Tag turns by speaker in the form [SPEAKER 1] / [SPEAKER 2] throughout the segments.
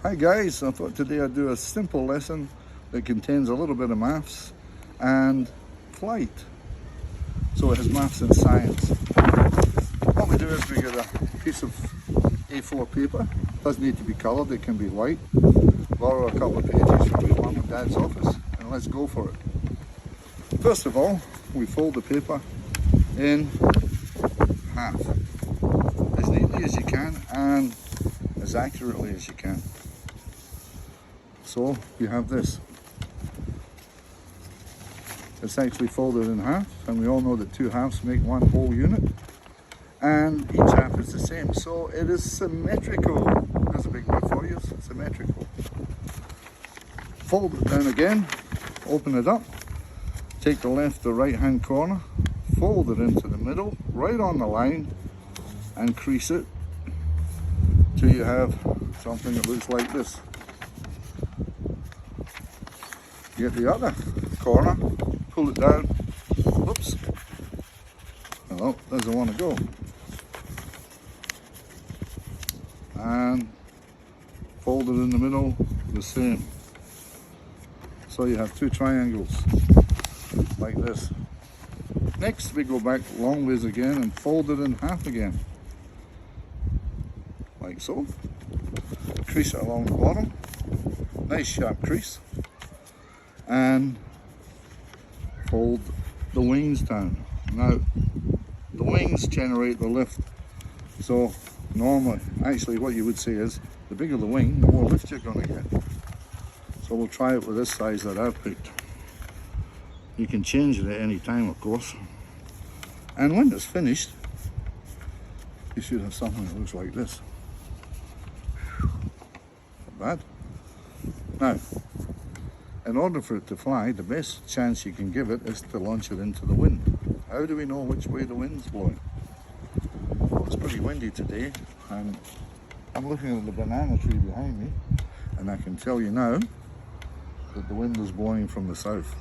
[SPEAKER 1] Hi guys, I thought today I'd do a simple lesson that contains a little bit of maths and flight. So it has maths and science. What we do is we get a piece of A4 paper. It doesn't need to be coloured, it can be white. Borrow a couple of pages from your mum and dad's office and let's go for it. First of all, we fold the paper in half as neatly as you can and as accurately as you can. So you have this. It's actually folded in half, and we all know that two halves make one whole unit, and each half is the same, so it is symmetrical. There's a big word for you, symmetrical. Fold it down again, open it up, take the left or right hand corner, fold it into the middle, right on the line, and crease it till you have something that looks like this. Get the other corner, pull it down, whoops, well, doesn't want to go, and fold it in the middle, the same. So you have two triangles, like this. Next we go back long ways again and fold it in half again, like so. Crease it along the bottom, nice sharp crease, and fold the wings down. Now the wings generate the lift, so normally, actually what you would say is the bigger the wing, the more lift you're going to get. So we'll try it with this size that I've picked. You can change it at any time, of course, and when it's finished you should have something that looks like this. Not bad. Now, in order for it to fly, the best chance you can give it is to launch it into the wind. How do we know which way the wind's blowing? Well, it's pretty windy today, and I'm looking at the banana tree behind me, and I can tell you now that the wind is blowing from the south.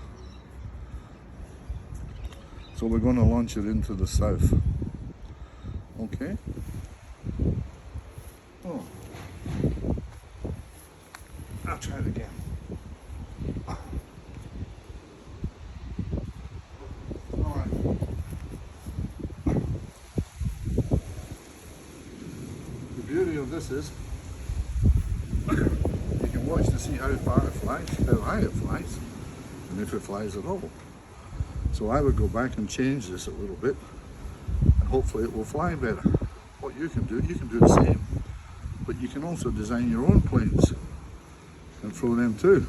[SPEAKER 1] So we're going to launch it into the south. Okay? Oh. I'll try it again. The beauty of this is you can watch to see how far it flies, how high it flies, and if it flies at all. So I would go back and change this a little bit, and hopefully it will fly better. What you can do the same, but you can also design your own planes and throw them too.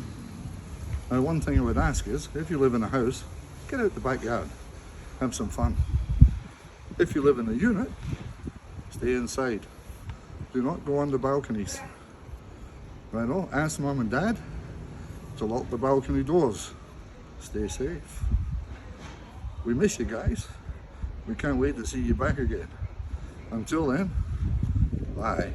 [SPEAKER 1] Now one thing I would ask is, if you live in a house, get out the backyard, have some fun. If you live in a unit, stay inside. Do not go on the balconies. Right on, ask mum and dad to lock the balcony doors. Stay safe. We miss you guys. We can't wait to see you back again. Until then, bye.